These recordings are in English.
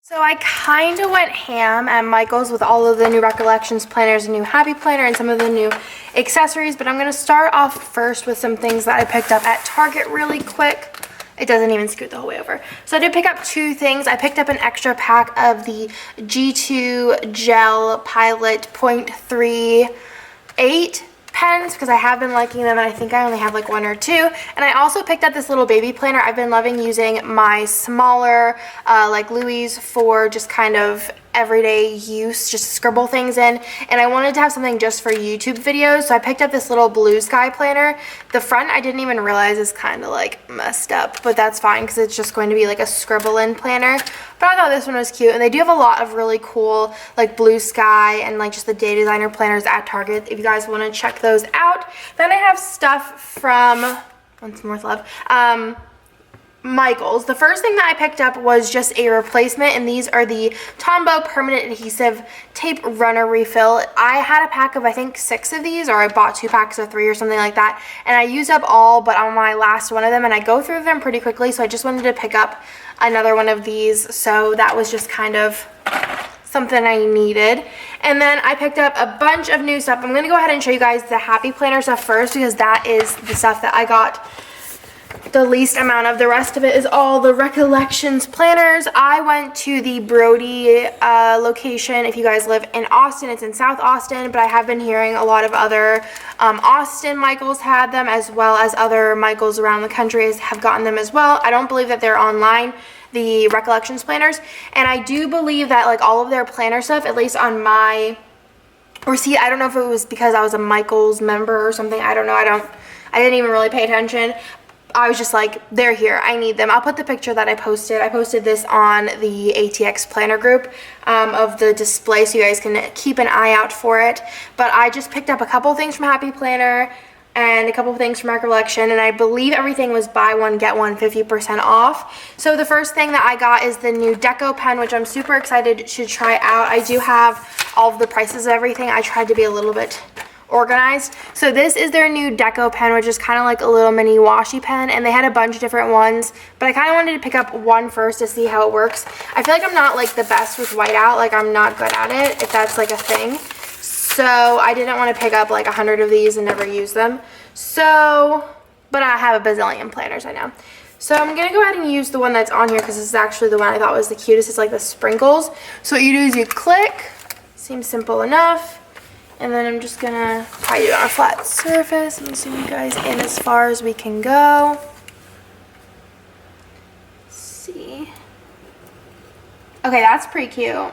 So I kind of went ham at Michael's with all of the new Recollections planners, a new Happy Planner, and some of the new accessories. But I'm going to start off first with some things that I picked up at Target really quick. It doesn't even scoot the whole way over. So I did pick up two things. I picked up an extra pack of the G2 Gel Pilot 0.38 pens because I have been liking them, and I think I only have like one or two. And I also picked up this little baby planner. I've been loving using my smaller like Louis for just kind of everyday use, just scribble things in, and I wanted to have something just for YouTube videos, so I picked up this little blue sky planner. The front I didn't even realize is kind of like messed up, but that's fine because it's just going to be like a scribble in planner. But I thought this one was cute, and they do have a lot of really cool like blue sky and like just the day designer planners at Target if you guys want to check those out. Then I have stuff from once more love Michael's. The first thing that I picked up was just a replacement, and these are the Tombow permanent adhesive tape runner refill. I had a pack of I think 6 of these, or I bought 2 packs of 3 or something like that, and I used up all but on my last one of them, and I go through them pretty quickly, so I just wanted to pick up another one of these. So that was just kind of something I needed. And then I picked up a bunch of new stuff. I'm going to go ahead and show you guys the Happy Planner stuff first because that is the stuff that I got the least amount of. The rest of it is all the Recollections planners. I went to the Brody location. If you guys live in Austin, it's in South Austin, but I have been hearing a lot of other Austin Michaels had them, as well as other Michaels around the country have gotten them as well. I don't believe that they're online, the Recollections planners, and I do believe that like all of their planner stuff, at least on my receipt, I don't know if it was because I was a Michaels member or something, I don't know, I didn't even really pay attention. I was just like, they're here, I need them. I'll put the picture that I posted. I posted this on the ATX planner group of the display, so you guys can keep an eye out for it. But I just picked up a couple things from Happy Planner and a couple of things from Recollection, and I believe everything was buy one, get one 50% off. So the first thing that I got is the new Deco pen, which I'm super excited to try out. I do have all of the prices of everything. I tried to be a little bit organized. So this is their new Deco pen, which is kind of like a little mini washi pen, and they had a bunch of different ones, but I kind of wanted to pick up one first to see how it works. I feel like I'm not like the best with whiteout, like I'm not good at it, if that's like a thing. So I didn't want to pick up like 100 of these and never use them. So, but I have a bazillion planners, I know. So I'm going to go ahead and use the one that's on here because this is actually the one I thought was the cutest. It's like the sprinkles. So what you do is you click, seems simple enough. And then I'm just gonna try to do it on a flat surface and zoom you guys in as far as we can go. Let's see. Okay, that's pretty cute.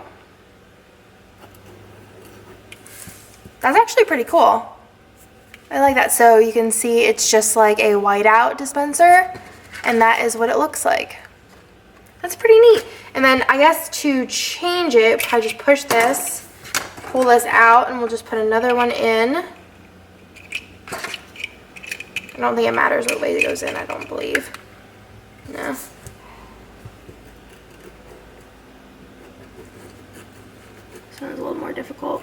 That's actually pretty cool. I like that. So you can see it's just like a whiteout dispenser, and that is what it looks like. That's pretty neat. And then I guess to change it, I just push this, pull this out, and we'll just put another one in. I don't think it matters what way it goes in, I don't believe. No. This one's a little more difficult.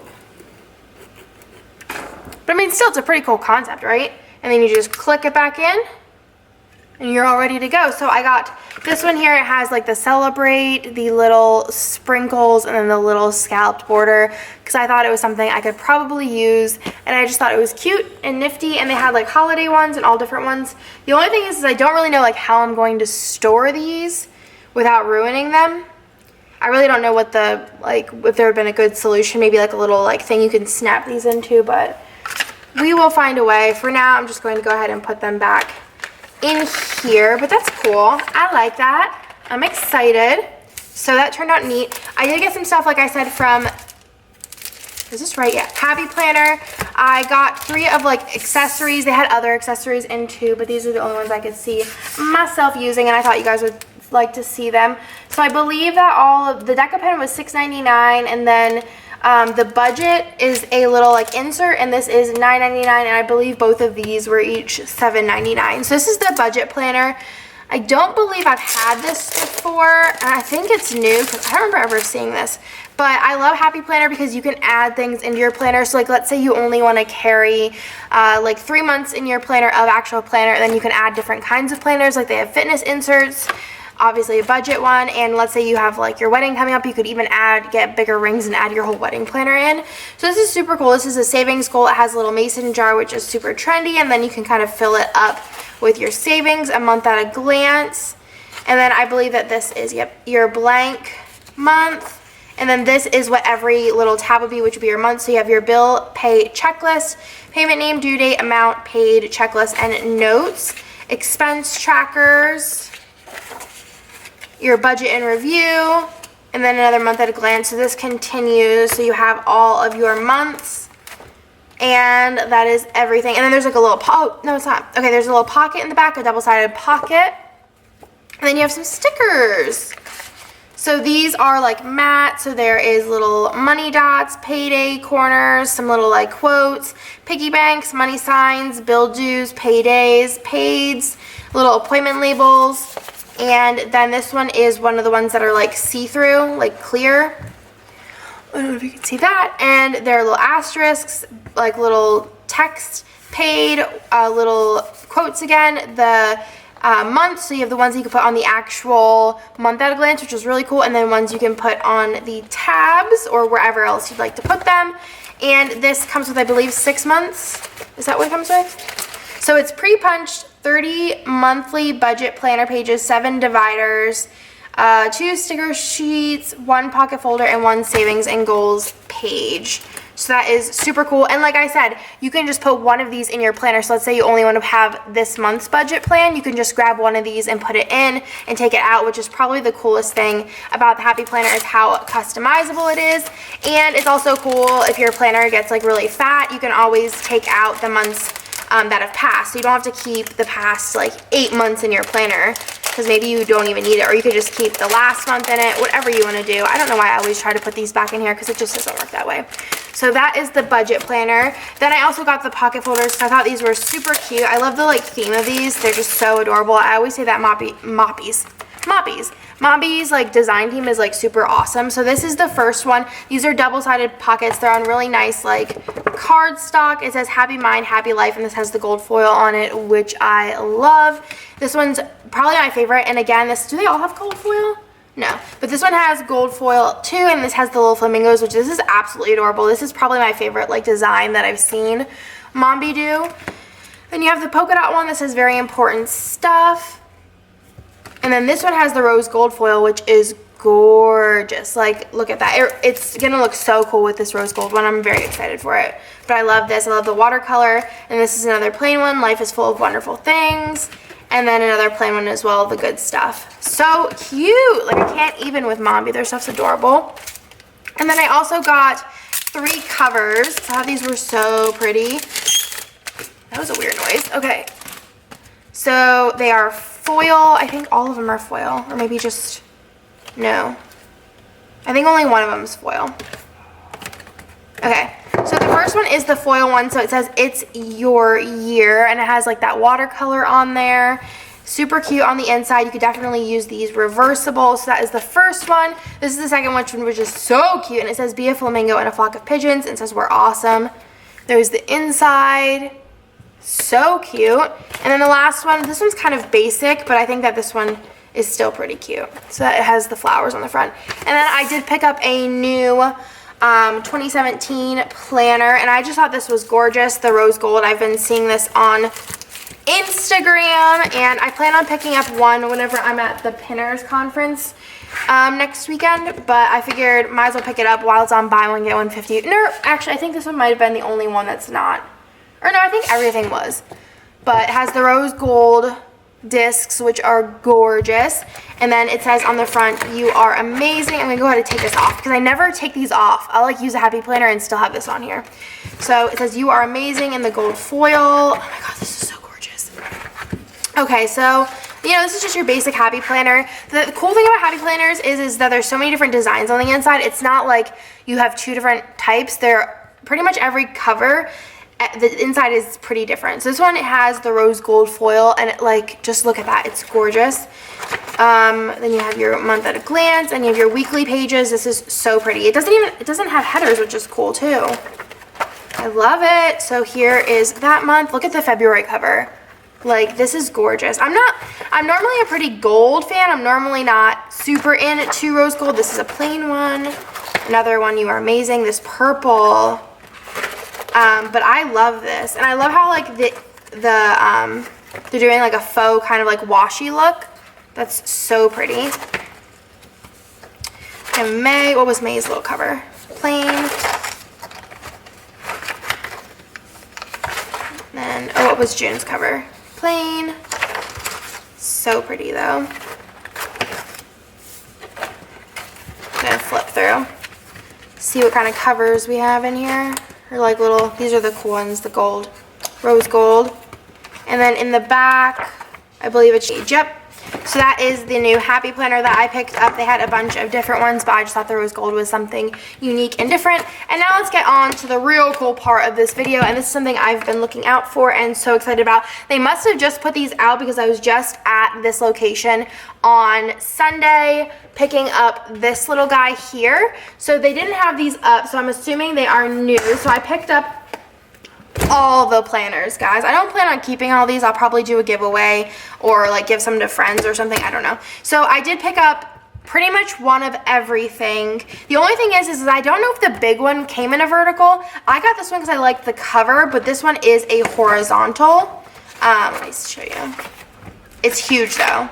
But I mean, still, it's a pretty cool concept, right? And then you just click it back in, and you're all ready to go. So I got this one here. It has like the Celebrate, the little sprinkles, and then the little scalloped border, because I thought it was something I could probably use, and I just thought it was cute and nifty. And they had like holiday ones and all different ones. The only thing is I don't really know like how I'm going to store these without ruining them. I really don't know what the, like, if there had been a good solution, maybe like a little like thing you can snap these into, but we will find a way. For now, I'm just going to go ahead and put them back in here, but that's cool. I like that. I'm excited. So that turned out neat. I did get some stuff, like I said, from, is this right? Yeah, Happy Planner. I got 3 of like accessories. They had other accessories in too, but these are the only ones I could see myself using, and I thought you guys would like to see them. So I believe that all of the Deco pen was $6.99, and then the budget is a little like insert, and this is $9.99, and I believe both of these were each $7.99. So this is the budget planner. I don't believe I've had this before, and I think it's new because I don't remember ever seeing this. But I love Happy Planner because you can add things into your planner. So like, let's say you only want to carry like 3 months in your planner of actual planner, and then you can add different kinds of planners. Like they have fitness inserts, obviously a budget one, and let's say you have like your wedding coming up, you could even get bigger rings and add your whole wedding planner in. So this is super cool. This is a savings goal. It has a little mason jar, which is super trendy, and then you can kind of fill it up with your savings, a month at a glance. And then I believe that this is, yep, your blank month. And then this is what every little tab would be, which would be your month. So you have your bill, pay, checklist, payment name, due date, amount, paid, checklist, and notes, expense trackers, your budget and review, and then another month at a glance. So this continues, so you have all of your months, and that is everything. And then there's like a little, oh, no, it's not. Okay, there's a little pocket in the back, a double-sided pocket, and then you have some stickers. So these are like matte, so there is little money dots, payday corners, some little like quotes, piggy banks, money signs, bill dues, paydays, paids, little appointment labels, and then this one is one of the ones that are like see-through, like clear. I don't know if you can see that. And there are little asterisks, like little text, paid, little quotes again, the month, so you have the ones that you can put on the actual month at a glance, which is really cool, and then ones you can put on the tabs or wherever else you'd like to put them. And this comes with, I believe, 6 months. Is that what it comes with? So it's pre-punched, 30 monthly budget planner pages, 7 dividers, 2 sticker sheets, 1 pocket folder, and 1 savings and goals page. So that is super cool. And like I said, you can just put one of these in your planner. So let's say you only want to have this month's budget plan. You can just grab one of these and put it in and take it out, which is probably the coolest thing about the Happy Planner is how customizable it is. And it's also cool if your planner gets like really fat, you can always take out the months that have passed. So you don't have to keep the past like 8 months in your planner, because maybe you don't even need it, or you could just keep the last month in it, whatever you want to do. I don't know why I always try to put these back in here, because it just doesn't work that way. So that is the budget planner. Then I also got the pocket folders, so I thought these were super cute. I love the like theme of these. They're just so adorable. I always say that MAMBI's like design team is like super awesome. So this is the first one. These are double-sided pockets. They're on really nice like cardstock. It says Happy Mind, Happy Life, and this has the gold foil on it, which I love. This one's probably my favorite. And again, do they all have gold foil? No, but this one has gold foil too, and this has the little flamingos, which this is absolutely adorable. This is probably my favorite like design that I've seen MAMBI do. Then you have the polka dot one that says very important stuff. And then this one has the rose gold foil, which is gorgeous. Like, look at that. It's gonna look so cool with this rose gold one. I'm very excited for it. But I love this. I love the watercolor. And this is another plain one. Life is full of wonderful things. And then another plain one as well, the good stuff. So cute. Like, I can't even with MAMBI. Their stuff's adorable. And then I also got 3 covers. I thought these were so pretty. That was a weird noise. Okay. So they are foil. I think all of them are foil. Or maybe just, no. I think only one of them is foil. Okay. So the first one is the foil one, so it says it's your year, and it has like that watercolor on there. Super cute on the inside. You could definitely use these reversible. So that is the first one. This is the second one, which is so cute, and it says be a flamingo and a flock of pigeons, and it says we're awesome. There's the inside. So cute. And then the last one, this one's kind of basic, but I think that this one is still pretty cute. So that it has the flowers on the front. And then I did pick up a new 2017 planner, and I just thought this was gorgeous, the rose gold. I've been seeing this on Instagram, and I plan on picking up one whenever I'm at the Pinners conference next weekend, but I figured might as well pick it up while it's on buy one get one 50. No, actually I think this one might have been the only one that's not, or no, I think everything was, but it has the rose gold discs, which are gorgeous. And then it says on the front, you are amazing. I'm gonna go ahead and take this off because I never take these off. I'll like use a Happy Planner and still have this on here. So it says you are amazing in the gold foil. Oh my god, this is so gorgeous. Okay, so you know, this is just your basic Happy Planner. The cool thing about Happy Planners is that there's so many different designs on the inside. It's not like you have 2 different types. They're pretty much every cover, the inside is pretty different. So this one, it has the rose gold foil, and it, like, just look at that, it's gorgeous. Then you have your month at a glance, and you have your weekly pages. This is so pretty. It doesn't have headers, which is cool too. I love it. So here is that month. Look at the February cover. Like, this is gorgeous. I'm normally a pretty gold fan. I'm normally not super into rose gold. This is a plain one. Another one, You Are Amazing. This purple. But I love this. And I love how, like, they're doing, like, a faux kind of, like, washi look. That's so pretty. And May, what was May's little cover? Plain. And then, oh, what was June's cover? Plain. So pretty, though. I'm gonna flip through. See what kind of covers we have in here. Or like little, these are the cool ones, the gold, rose gold. And then in the back, I believe it's Egypt. So that is the new Happy Planner that I picked up. They had a bunch of different ones, but I just thought the rose gold was something unique and different. And now let's get on to the real cool part of this video. And this is something I've been looking out for and so excited about. They must have just put these out because I was just at this location on Sunday picking up this little guy here. So they didn't have these up, so I'm assuming they are new. So I picked up all the planners, guys. I don't plan on keeping all these. I'll probably do a giveaway or like give some to friends or something. I don't know. So I did pick up pretty much one of everything. The only thing is I don't know if the big one came in a vertical. I got this one because I like the cover, but this one is a horizontal. Let me show you. It's huge though.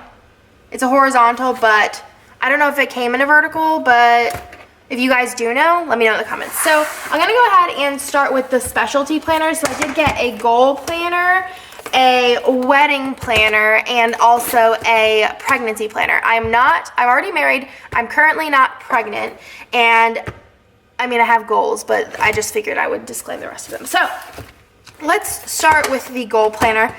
It's a horizontal, but I don't know if it came in a vertical, but if you guys do know, let me know in the comments. So I'm gonna go ahead and start with the specialty planners. So I did get a goal planner, a wedding planner, and also a pregnancy planner. I'm already married. I'm currently not pregnant. And I mean, I have goals, but I just figured I would disclaim the rest of them. So let's start with the goal planner.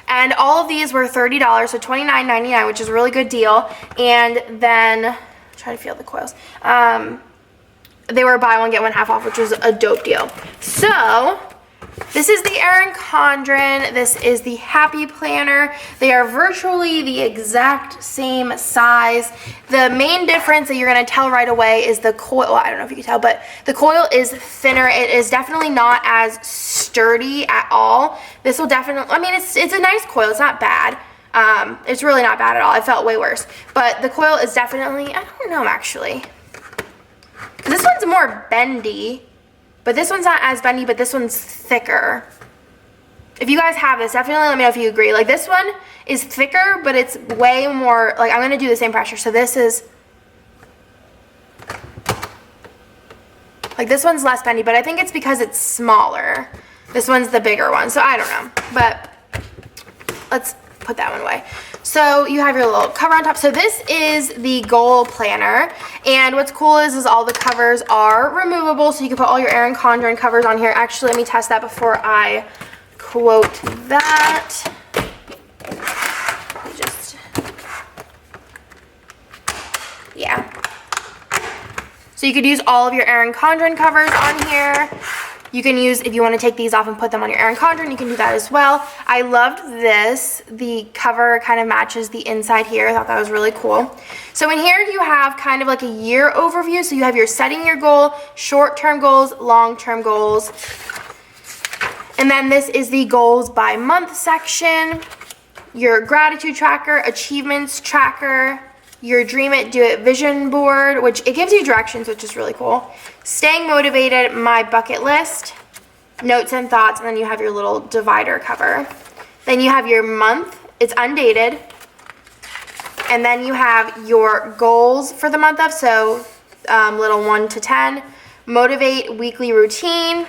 And all of these were $30, so $29.99, which is a really good deal. And then, try to feel the coils. They were buy one, get one half off, which was a dope deal. So, this is the Erin Condren. This is the Happy Planner. They are virtually the exact same size. The main difference that you're going to tell right away is the coil. Well, I don't know if you can tell, but the coil is thinner. It is definitely not as sturdy at all. This will definitely, I mean, it's a nice coil. It's not bad. It's really not bad at all. I felt way worse. But the coil is definitely, I don't know actually. This one's more bendy, but this one's not as bendy, but this one's thicker. If you guys have this, definitely let me know if you agree. Like this one is thicker, but it's way more, like I'm going to do the same pressure. So this is, like this one's less bendy, but I think it's because it's smaller. This one's the bigger one, so I don't know. But let's put that one away. So you have your little cover on top. So this is the goal planner, and what's cool is all the covers are removable, so you can put all your Erin Condren covers on here. Actually, let me test that before I quote that. Yeah. So you could use all of your Erin Condren covers on here. You can use, if you want to take these off and put them on your Erin Condren, you can do that as well. I loved this. The cover kind of matches the inside here. I thought that was really cool. So in here you have kind of like a year overview. So you have your setting your goal, short-term goals, long-term goals. And then this is the goals by month section, your gratitude tracker, achievements tracker, your dream it, do it vision board, which it gives you directions, which is really cool. Staying motivated, my bucket list, notes and thoughts, and then you have your little divider cover. Then you have your month, it's undated. And then you have your goals for the month of, so little 1 to 10, motivate, weekly routine,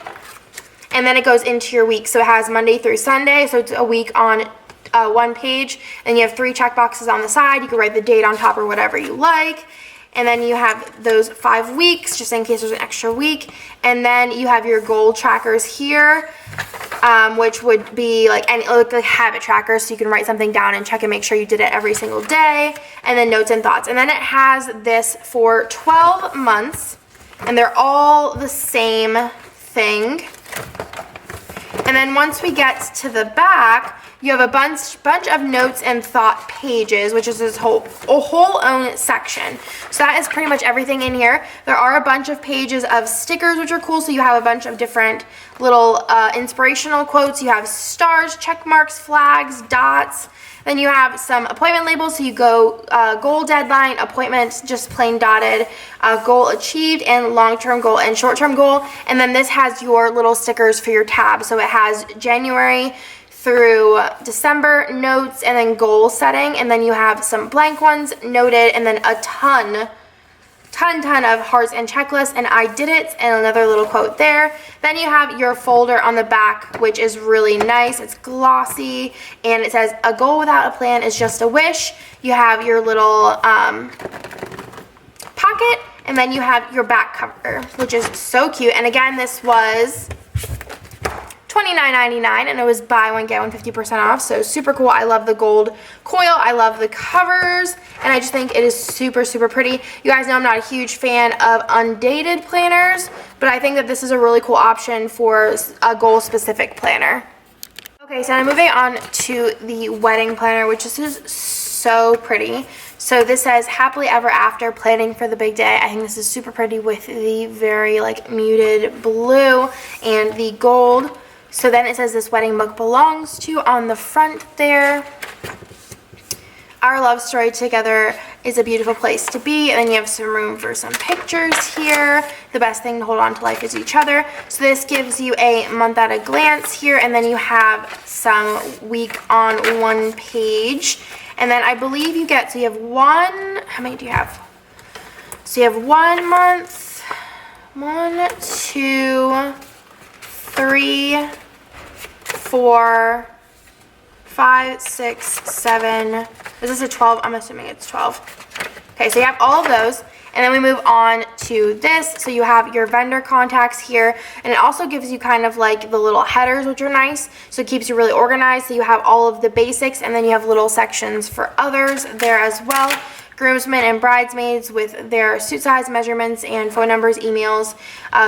and then it goes into your week. So it has Monday through Sunday, so it's a week on one page, and you have 3 check boxes on the side. You can write the date on top or whatever you like. And then you have those 5 weeks, just in case there's an extra week. And then you have your goal trackers here, which would be like habit trackers, so you can write something down and check and make sure you did it every single day. And then notes and thoughts. And then it has this for 12 months, and they're all the same thing. And And then once we get to the back, you have a bunch of notes and thought pages, which is this whole own section. So that is pretty much everything in here. There are a bunch of pages of stickers, which are cool. So you have a bunch of different little inspirational quotes. You have stars, check marks, flags, dots. Then you have some appointment labels, so you go goal, deadline, appointment, just plain dotted, goal achieved, and long-term goal and short-term goal. And then this has your little stickers for your tab. So it has January through December notes and then goal setting. And then you have some blank ones noted, and then a ton of hearts and checklists, and I did it, and another little quote there. Then you have your folder on the back, which is really nice. It's glossy, and it says, a goal without a plan is just a wish. You have your little pocket, and then you have your back cover, which is so cute. And again, this was $29.99, and it was buy one, get one 50% off, so super cool. I love the gold coil. I love the covers, and I just think it is super, super pretty. You guys know I'm not a huge fan of undated planners, but I think that this is a really cool option for a goal-specific planner. Okay, so I'm moving on to the wedding planner, which is so pretty. So this says, happily ever after, planning for the big day. I think this is super pretty with the very like muted blue and the gold. So then it says, this wedding book belongs to on the front there. Our love story together is a beautiful place to be. And then you have some room for some pictures here. The best thing to hold on to life is each other. So this gives you a month at a glance here. And then you have some week on one page. And then I believe you get, so you have one, how many do you have? So you have 1 month, 1, 2, 3, 4, 5, 6, 7. Is this a 12? I'm assuming it's 12. Okay, so you have all of those. And then we move on to this. So you have your vendor contacts here. And it also gives you kind of like the little headers, which are nice. So it keeps you really organized. So you have all of the basics, and then you have little sections for others there as well. Groomsmen and bridesmaids with their suit size measurements and phone numbers, emails.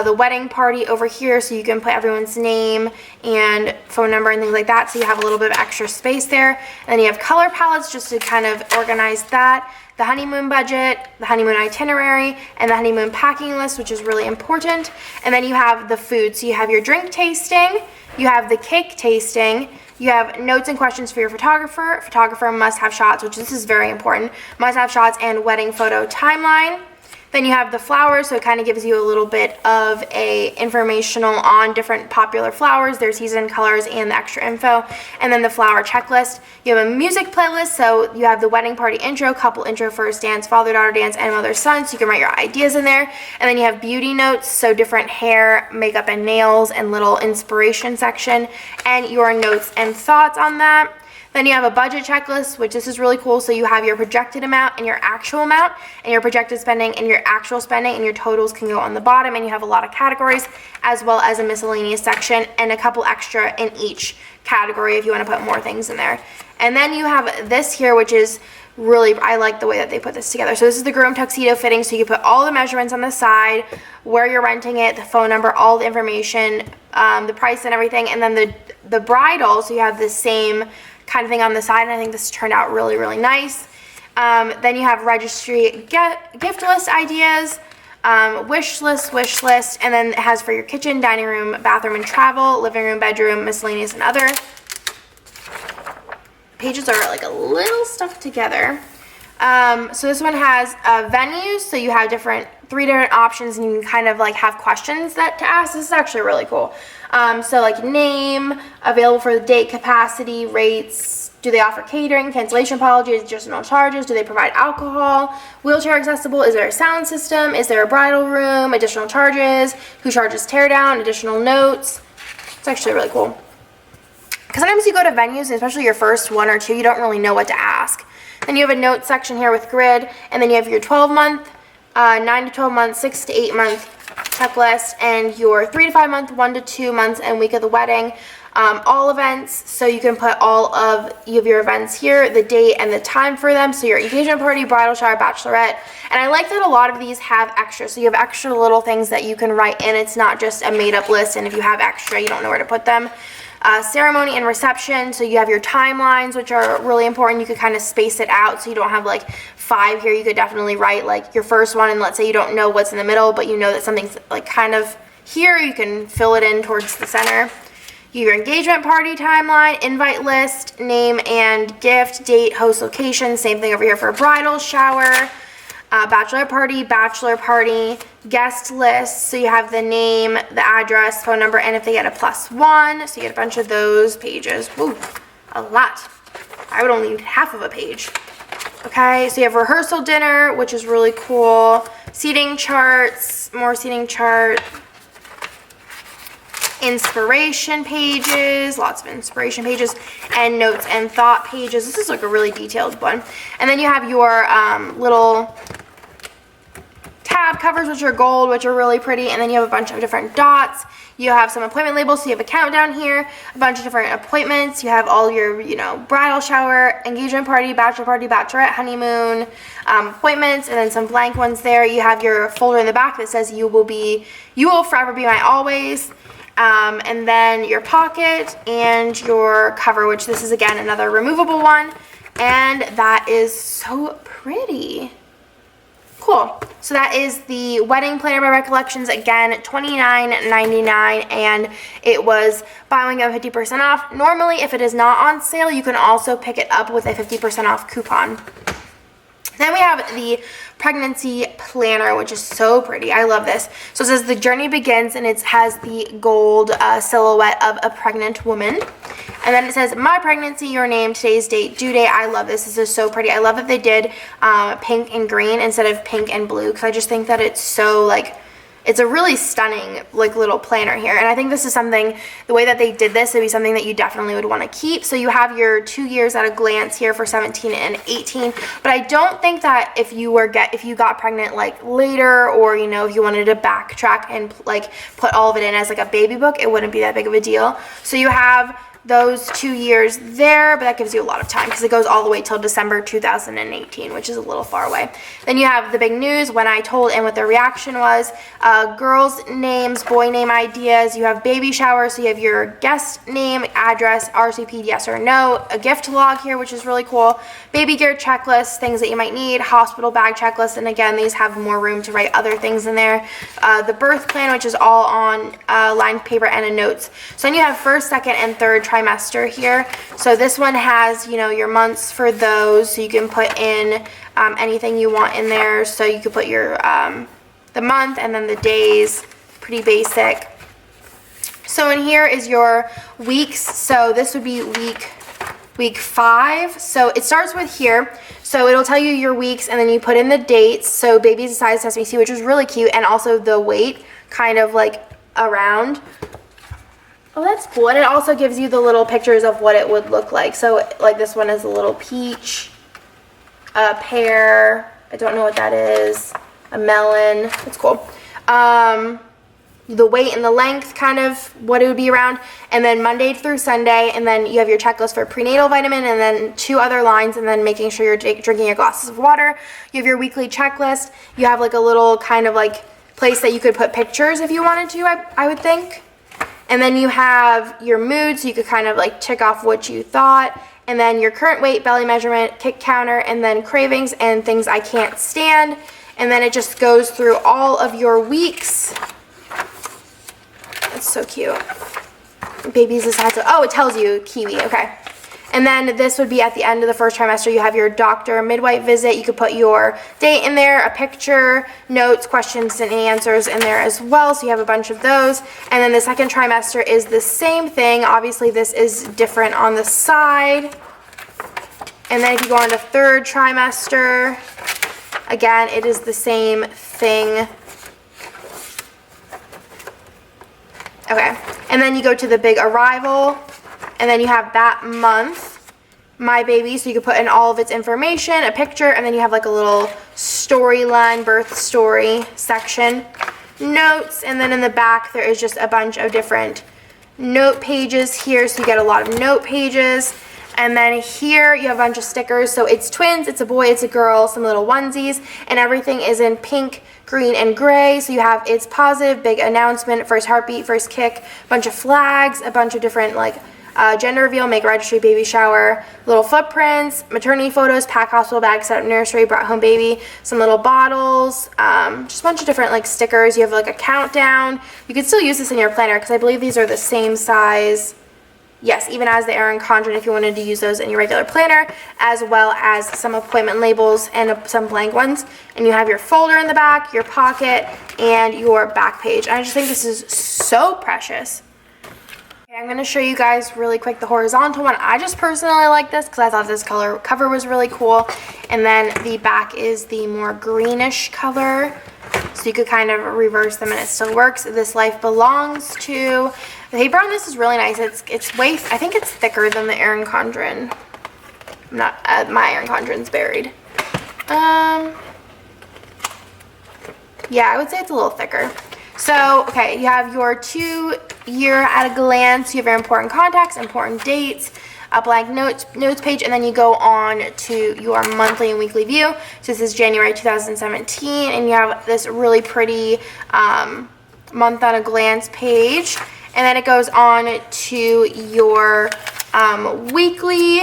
The wedding party over here, so you can put everyone's name and phone number and things like that, so you have a little bit of extra space there. And then you have color palettes just to kind of organize that. The honeymoon budget, the honeymoon itinerary, and the honeymoon packing list, which is really important. And then you have the food, so you have your drink tasting, you have the cake tasting, you have notes and questions for your photographer. Photographer must have shots, which this is very important. Must have shots and wedding photo timeline. Then you have the flowers, so it kind of gives you a little bit of a informational on different popular flowers, their season, colors, and the extra info. And then the flower checklist. You have a music playlist, so you have the wedding party intro, couple intro, first dance, father-daughter dance, and mother-son, so you can write your ideas in there. And then you have beauty notes, so different hair, makeup, and nails, and little inspiration section, and your notes and thoughts on that. Then you have a budget checklist, which this is really cool. So you have your projected amount and your actual amount, and your projected spending and your actual spending, and your totals can go on the bottom, and you have a lot of categories, as well as a miscellaneous section and a couple extra in each category if you want to put more things in there. And then you have this here, which is really, I like the way that they put this together. So this is the groom tuxedo fitting, so you can put all the measurements on the side, where you're renting it, the phone number, all the information, the price and everything. And then the bridal, so you have the same kind of thing on the side, and I think this turned out really, really nice. Then you have registry gift list ideas, wish list, and then it has for your kitchen, dining room, bathroom, and travel, living room, bedroom, miscellaneous, and other. Pages are like a little stuck together. So this one has venues, so you have 3 different options, and you can kind of like have questions to ask. This is actually really cool. So like name, available for the date, capacity, rates, do they offer catering, cancellation policy, additional charges, do they provide alcohol, wheelchair accessible, is there a sound system, is there a bridal room, additional charges, who charges tear down, additional notes. It's actually really cool. Because sometimes you go to venues, and especially your first 1 or 2, you don't really know what to ask. Then you have a notes section here with grid, and then you have your 12-month, 9 to 12 months, 6 to 8 month checklist, and your 3 to 5 month, 1 to 2 months, and week of the wedding. All events, so you can put all of your events here, the date and the time for them. So your engagement party, bridal shower, bachelorette. And I like that a lot of these have extra. So you have extra little things that you can write in. It's not just a made up list, and if you have extra, you don't know where to put them. Ceremony and reception, so you have your timelines, which are really important. You could kind of space it out so you don't have like 5 here. You could definitely write like your first one, and let's say you don't know what's in the middle, but you know that something's like kind of here, you can fill it in towards the center. Your engagement party timeline, invite list, name and gift, date, host, location. Same thing over here for bridal shower, bachelor party, guest list. So you have the name, the address, phone number, and if they get a +1. So you get a bunch of those pages. Woo, a lot. I would only need half of a page. Okay, so you have rehearsal dinner, which is really cool. Seating charts, more seating chart. Inspiration pages, lots of inspiration pages, and notes and thought pages. This is like a really detailed one. And then you have your little tab covers, which are gold, which are really pretty. And then you have a bunch of different dots. You have some appointment labels, so you have a countdown here, a bunch of different appointments. You have all your, bridal shower, engagement party, bachelorette, honeymoon, appointments, and then some blank ones there. You have your folder in the back that says you will forever be my always. And then your pocket and your cover, which this is again another removable one, and that is so pretty. Cool. So that is the wedding planner by Recollections. Again, $29.99, and it was buy one get 50% off. Normally, if it is not on sale, you can also pick it up with a 50% off coupon. Then we have the pregnancy planner, which is so pretty. I love this. So it says the journey begins, and it has the gold silhouette of a pregnant woman. And then it says my pregnancy, your name, today's date, due date. I love this. This is so pretty. I love that they did pink and green instead of pink and blue, because I just think that it's so it's a really stunning little planner here. And I think this is something, the way that they did this, would be something that you definitely would want to keep. So you have your 2 years at a glance here for 17 and 18. But I don't think that if you got pregnant later, or if you wanted to backtrack and put all of it in as a baby book, it wouldn't be that big of a deal. So you have those 2 years there, but that gives you a lot of time because it goes all the way till December 2018, which is a little far away. Then you have the big news, when I told and what their reaction was, girls' names, boy name ideas. You have baby shower, so you have your guest name, address, RSVP, yes or no, a gift log here, which is really cool, baby gear checklist, things that you might need, hospital bag checklist, and again, these have more room to write other things in there. The birth plan, which is all on lined paper and a notes. So then you have first, second, and third trimester here. So this one has your months for those, so you can put in anything you want in there. So you could put your the month and then the days, pretty basic. So in here is your weeks. So this would be week 5. So it starts with here, so it'll tell you your weeks, and then you put in the dates. So baby's the size Sesame Seed, which is really cute, and also the weight kind of around. Oh, that's cool. And it also gives you the little pictures of what it would look like. So this one is a little peach, a pear, I don't know what that is, a melon. It's cool. The weight and the length, kind of what it would be around, and then Monday through Sunday, and then you have your checklist for prenatal vitamin, and then 2 other lines, and then making sure you're drinking your glasses of water. You have your weekly checklist. You have a little kind of place that you could put pictures if you wanted to, I would think. And then you have your mood, so you could kind of tick off what you thought. And then your current weight, belly measurement, kick counter, and then cravings and things I can't stand. And then it just goes through all of your weeks. That's so cute. Baby's the size of, oh, it tells you kiwi, okay. And then this would be at the end of the first trimester. You have your doctor midwife visit. You could put your date in there, a picture, notes, questions, and answers in there as well. So you have a bunch of those. And then the second trimester is the same thing. Obviously, this is different on the side. And then if you go on to third trimester, again, it is the same thing. Okay. And then you go to the big arrival. And then you have that month, my baby, so you can put in all of its information, a picture, and then you have a little storyline, birth story section, notes, and then in the back there is just a bunch of different note pages here, so you get a lot of note pages. And then here you have a bunch of stickers. So it's twins, it's a boy, it's a girl, some little onesies, and everything is in pink, green, and gray. So you have it's positive, big announcement, first heartbeat, first kick, bunch of flags, a bunch of different like gender reveal, make registry, baby shower, little footprints, maternity photos, pack hospital bag, set up nursery, brought home baby, some little bottles, just a bunch of different like stickers. You have like a countdown. You could still use this in your planner because I believe these are the same size. Yes, even as the Erin Condren if you wanted to use those in your regular planner, as well as some appointment labels and some blank ones. And you have your folder in the back, your pocket, and your back page. I just think this is so precious. Okay, I'm going to show you guys really quick the horizontal one. I just personally like this because I thought this cover was really cool. And then the back is the more greenish color. So you could kind of reverse them and it still works. This life belongs to. The paper on this is really nice. It's way, I think it's thicker than the Erin Condren. Not, my Erin Condren's buried. Yeah, I would say it's a little thicker. So, okay, you have your 2-year at a glance. You have your important contacts, important dates, a blank notes page, and then you go on to your monthly and weekly view. So this is January 2017, and you have this really pretty month at a glance page. And then it goes on to your weekly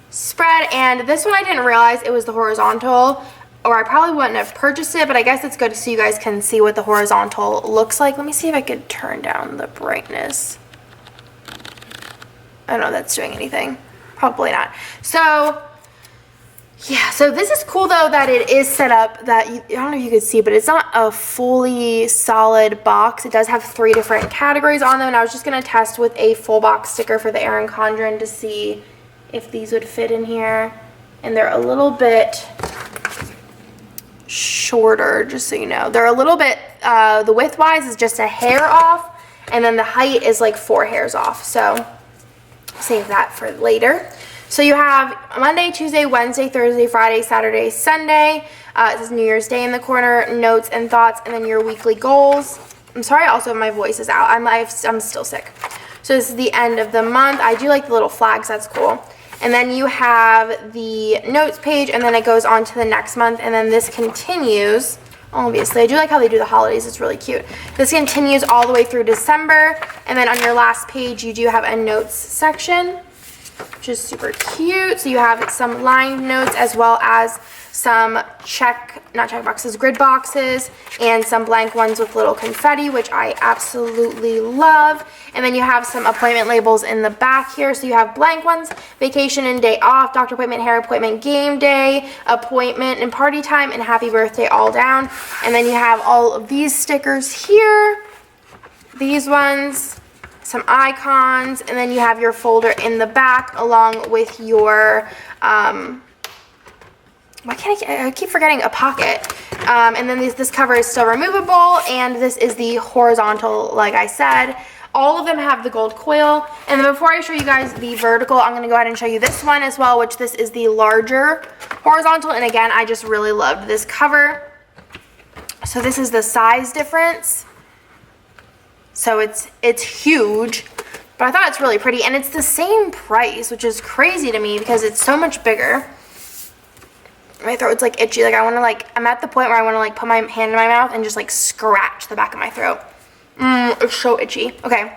spread. And this one I didn't realize it was the horizontal, or I probably wouldn't have purchased it, but I guess it's good so you guys can see what the horizontal looks like. Let me see if I could turn down the brightness. I don't know if that's doing anything. Probably not. So yeah, so this is cool though that it is set up that, I don't know if you can see, but it's not a fully solid box. It does have 3 different categories on them, and I was just going to test with a full box sticker for the Erin Condren to see if these would fit in here. And they're a little bit shorter, just so you know. They're a little bit, the width-wise is just a hair off, and then the height is like 4 hairs off. So save that for later. So you have Monday, Tuesday, Wednesday, Thursday, Friday, Saturday, Sunday. It says New Year's Day in the corner, notes and thoughts, and then your weekly goals. I'm sorry, also my voice is out. I'm still sick. So this is the end of the month. I do like the little flags, that's cool. And then you have the notes page, and then it goes on to the next month, and then this continues. Obviously, I do like how they do the holidays. It's really cute. This continues all the way through December, and then on your last page, you do have a notes section, which is super cute. So you have some lined notes as well as some not check boxes, grid boxes, and some blank ones with little confetti, which I absolutely love. And then you have some appointment labels in the back here. So you have blank ones, vacation and day off, doctor appointment, hair appointment, game day, appointment and party time, and happy birthday all down. And then you have all of these stickers here, these ones, some icons, and then you have your folder in the back along with your, why can't I keep forgetting a pocket. And then this cover is still removable, and this is the horizontal, like I said. All of them have the gold coil. And then before I show you guys the vertical, I'm going to go ahead and show you this one as well, which this is the larger horizontal. And again, I just really loved this cover. So this is the size difference. So it's huge, but I thought it's really pretty, and it's the same price, which is crazy to me because it's so much bigger. My throat's like itchy. Like I'm at the point where I want to like put my hand in my mouth and just like scratch the back of my throat. It's so itchy. Okay.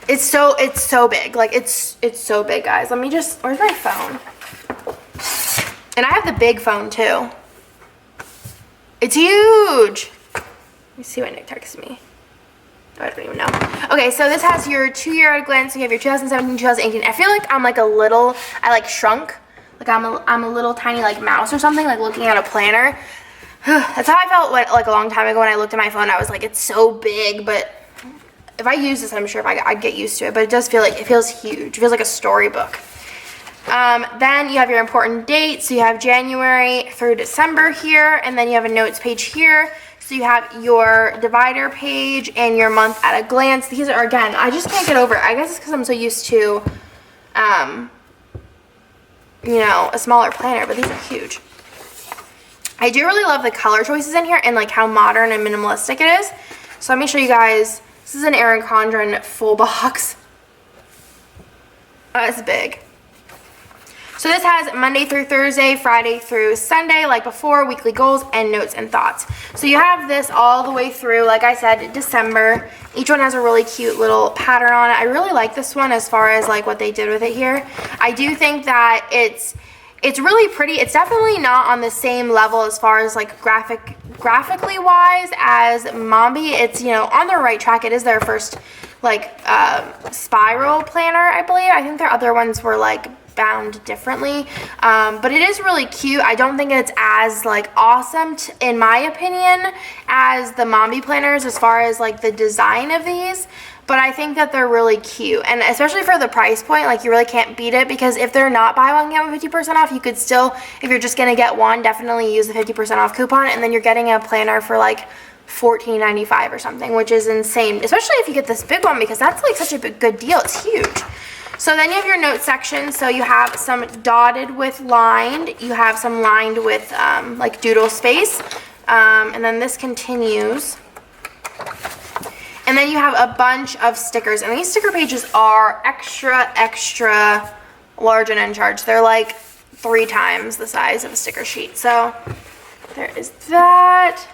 It's so big. Like it's so big, guys. Let me just, where's my phone? And I have the big phone too. It's huge. Let me see what Nick texted me. I don't even know. Okay, so this has your 2-year at a glance. So you have your 2017, 2018. I feel like I'm like I like shrunk. Like I'm a little tiny like mouse or something, like looking at a planner. That's how I felt like a long time ago when I looked at my phone. I was like, it's so big, but if I use this, I'm sure I'd get used to it. But it does feel like, it feels huge. It feels like a storybook. Then you have your important dates. So you have January through December here, and then you have a notes page here. So you have your divider page and your month at a glance. These are, again, I just can't get over it. I guess it's because I'm so used to, you know, a smaller planner, but these are huge. I do really love the color choices in here and like how modern and minimalistic it is. So let me show you guys This is an Erin Condren full box. It's big. So this has Monday through Thursday, Friday through Sunday, like before, weekly goals, and notes and thoughts. So you have this all the way through, like I said, December. Each one has a really cute little pattern on it. I really like this one as far as like what they did with it here. I do think that it's really pretty. It's definitely not on the same level as far as like graphically wise as MAMBI. It's, you know, on the right track. It is their first like spiral planner, I believe. I think their other ones were like bound differently, but it is really cute. I don't think it's as like awesome in my opinion as the MAMBI planners as far as like the design of these, but I think that they're really cute, and especially for the price point, like you really can't beat it, because if they're not buy one get one 50% off, you could still, if you're just gonna get one, definitely use the 50% off coupon, and then you're getting a planner for like $14.95 or something, which is insane, especially if you get this big one, because that's like such a good deal. It's huge. So then you have your note section. So you have some dotted with lined. You have some lined with like doodle space. And then this continues. And then you have a bunch of stickers. And these sticker pages are extra, extra large and in charge. They're like 3 times the size of a sticker sheet. So there is that.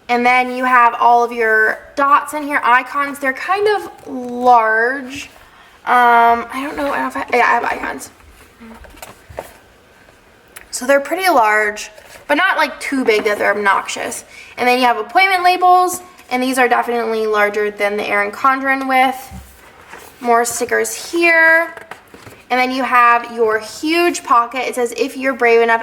And then you have all of your dots in here, icons. They're kind of large. I don't know if I have icons. So they're pretty large, but not like too big that they're obnoxious. And then you have appointment labels, and these are definitely larger than the Erin Condren with. More stickers here. And then you have your huge pocket. It says, if you're brave enough,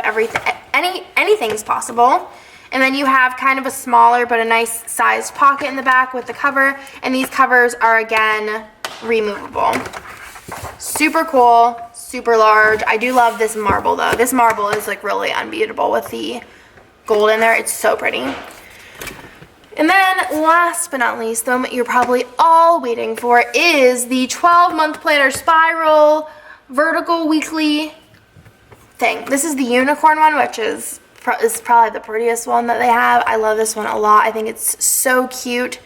anything's possible. And then you have kind of a smaller but a nice sized pocket in the back with the cover. And these covers are, again, removable. Super cool, super large. I do love this marble though. This marble is like really unbeatable with the gold in there. It's so pretty. And then last but not least, the moment you're probably all waiting for is the 12-month planner spiral vertical weekly thing. This is the unicorn one, which is probably the prettiest one that they have. I love this one a lot. I think it's so cute.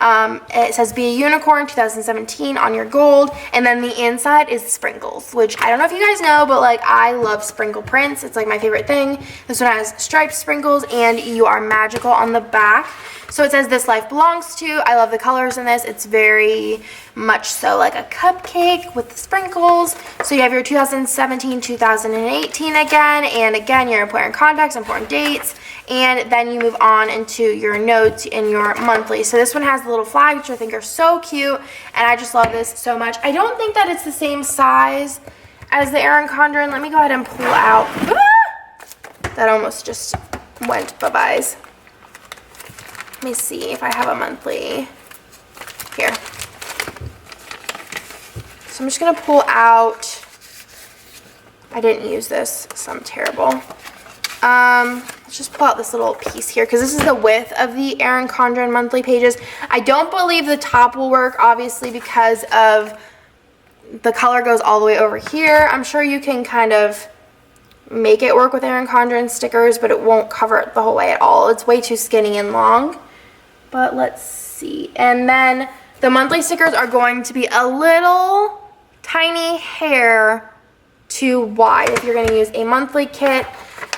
It says be a unicorn 2017 on your gold, and then the inside is sprinkles, which I don't know if you guys know, but like I love sprinkle prints. It's like my favorite thing. This one has striped sprinkles and you are magical on the back. So it says this life belongs to. I love the colors in this. It's very much so like a cupcake with the sprinkles. So you have your 2017, 2018 again, and again your important contacts, important dates, and then you move on into your notes and your monthly. So this one has the little flags, which I think are so cute, and I just love this so much. I don't think that it's the same size as the Erin Condren. Let me go ahead and pull out. Ah! That almost just went bye-byes. Let me see if I have a monthly here. So I'm just gonna pull out, I didn't use this, so I'm terrible. Let's just pull out this little piece here, because this is the width of the Erin Condren monthly pages. I don't believe the top will work, obviously, because of the color goes all the way over here. I'm sure you can kind of make it work with Erin Condren stickers, but it won't cover it the whole way at all. It's way too skinny and long. But let's see. And then the monthly stickers are going to be a little tiny hair too wide if you're going to use a monthly kit.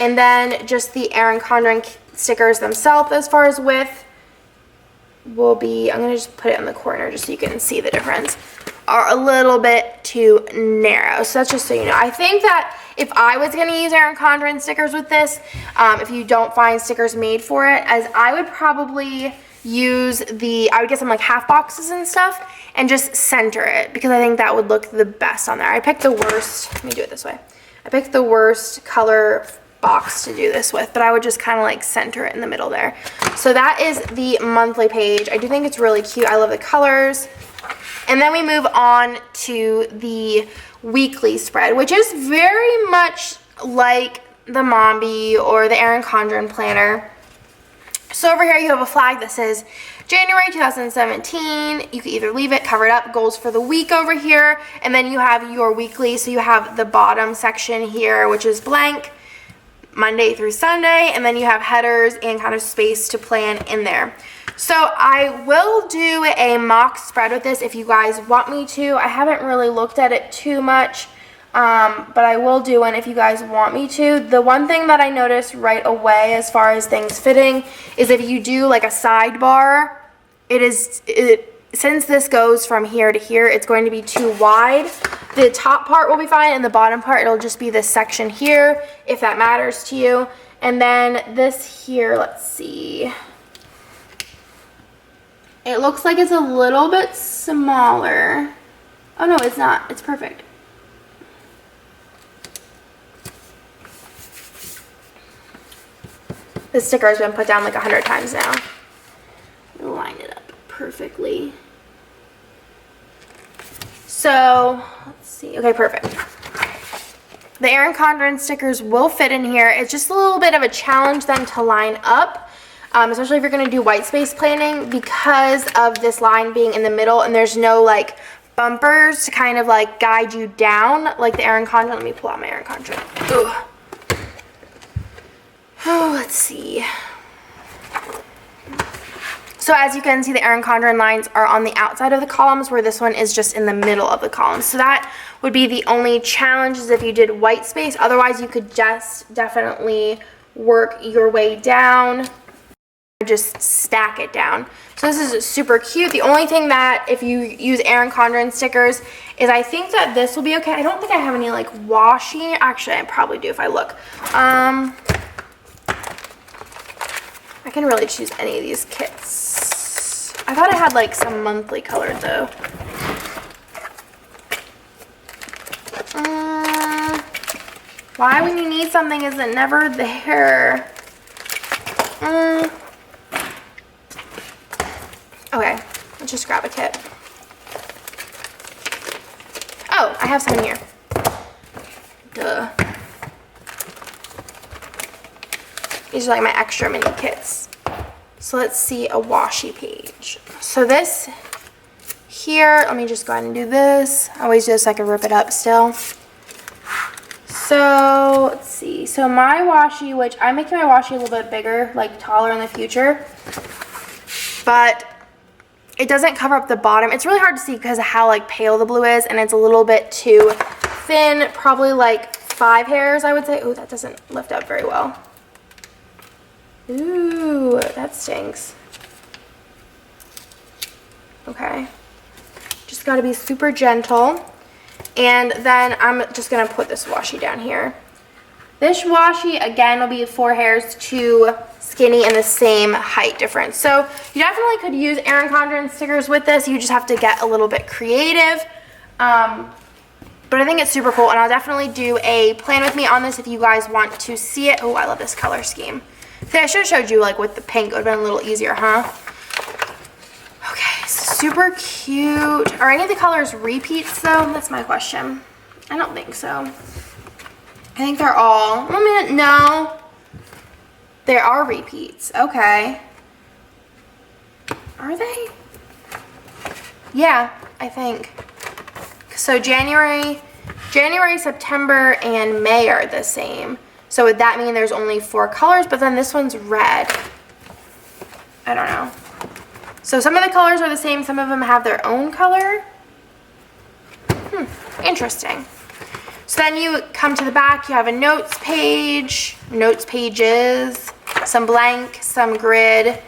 And then just the Erin Condren stickers themselves, as far as width, will be, I'm going to just put it in the corner just so you can see the difference, are a little bit too narrow. So that's just so you know. I think that if I was going to use Erin Condren stickers with this, if you don't find stickers made for it, as I would probably use I would get some like half boxes and stuff and just center it, because I think that would look the best on there. I picked the worst, let me do it this way. I picked the worst color box to do this with, but I would just kind of like center it in the middle there. So that is the monthly page. I do think it's really cute. I love the colors. And then we move on to the weekly spread, which is very much like the MAMBI or the Erin Condren planner. So over here you have a flag that says January 2017. You can either leave it, cover it up, goals for the week over here, and then you have your weekly. So you have the bottom section here, which is blank. Monday through Sunday, and then you have headers and kind of space to plan in there. So I will do a mock spread with this if you guys want me to. I haven't really looked at it too much, but I will do one if you guys want me to. The one thing that I noticed right away as far as things fitting is if you do like a sidebar, since this goes from here to here, it's going to be too wide. The top part will be fine, and the bottom part, it'll just be this section here, if that matters to you. And then this here, let's see. It looks like it's a little bit smaller. Oh no, it's not. It's perfect. The sticker has been put down like 100 times now. Line it up perfectly. So, let's see. Okay, perfect. The Erin Condren stickers will fit in here. It's just a little bit of a challenge then to line up. Especially if you're going to do white space planning, because of this line being in the middle and there's no like bumpers to kind of like guide you down like the Erin Condren. Let me pull out my Erin Condren. Ugh. Oh, let's see. So as you can see, the Erin Condren lines are on the outside of the columns, where this one is just in the middle of the columns. So that would be the only challenge, is if you did white space. Otherwise, you could just definitely work your way down. Just stack it down. So this is super cute. The only thing that if you use Erin Condren stickers is I think that this will be okay. I don't think I have any like washi. Actually, I probably do if I look. I can really choose any of these kits. I thought I had like some monthly colored though. Why when you need something is it never there? Okay, let's just grab a kit. Oh, I have some in here. Duh. These are like my extra mini kits. So let's see a washi page. So this here, let me just go ahead and do this. I always do this so I can rip it up still. So let's see. So my washi, which I'm making my washi a little bit bigger, like taller in the future, but it doesn't cover up the bottom. It's really hard to see because of how like pale the blue is, and it's a little bit too thin, probably like 5 hairs, I would say. Oh, that doesn't lift up very well. Ooh, that stinks. Okay. Just gotta be super gentle. And then I'm just gonna put this washi down here. This washi, again, will be 4 hairs too skinny and the same height difference. So you definitely could use Erin Condren stickers with this. You just have to get a little bit creative. But I think it's super cool, and I'll definitely do a plan with me on this if you guys want to see it. Oh, I love this color scheme. See, I should have showed you like with the pink. It would have been a little easier, huh? Okay, super cute. Are any of the colors repeats though? That's my question. I don't think so. I think they're all, I mean, no. There are repeats. Okay. Are they? Yeah, I think. So January, September, and May are the same. So would that mean there's only 4 colors? But then this one's red. I don't know. So some of the colors are the same. Some of them have their own color. Interesting. So then you come to the back. You have a notes page, notes pages, some blank, some grid,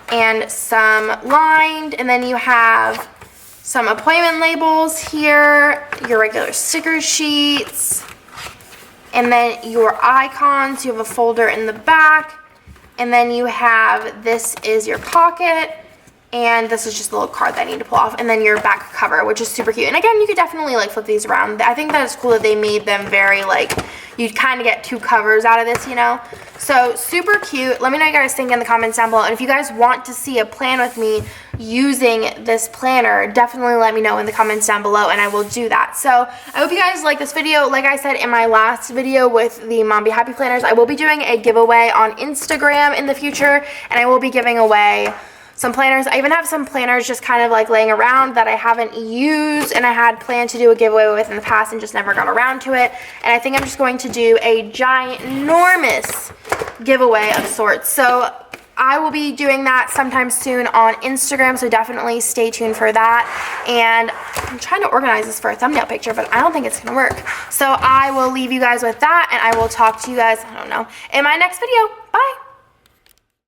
and some lined. And then you have some appointment labels here, your regular sticker sheets, and then your icons. You have a folder in the back, and then you have, this is your pocket, and this is just a little card that I need to pull off, and then your back cover, which is super cute. And again, you could definitely like flip these around. I think that is cool that they made them very like, you'd kind of get 2 covers out of this, you know? So super cute. Let me know what you guys think in the comments down below. And if you guys want to see a plan with me using this planner, definitely let me know in the comments down below, and I will do that. So I hope you guys like this video. Like I said in my last video with the MAMBI Happy Planners, I will be doing a giveaway on Instagram in the future, and I will be giving away some planners. I even have some planners just kind of like laying around that I haven't used and I had planned to do a giveaway with in the past and just never got around to it. And I think I'm just going to do a ginormous giveaway of sorts. So I will be doing that sometime soon on Instagram, so definitely stay tuned for that. And I'm trying to organize this for a thumbnail picture, but I don't think it's gonna work. So I will leave you guys with that, and I will talk to you guys, I don't know, in my next video. Bye.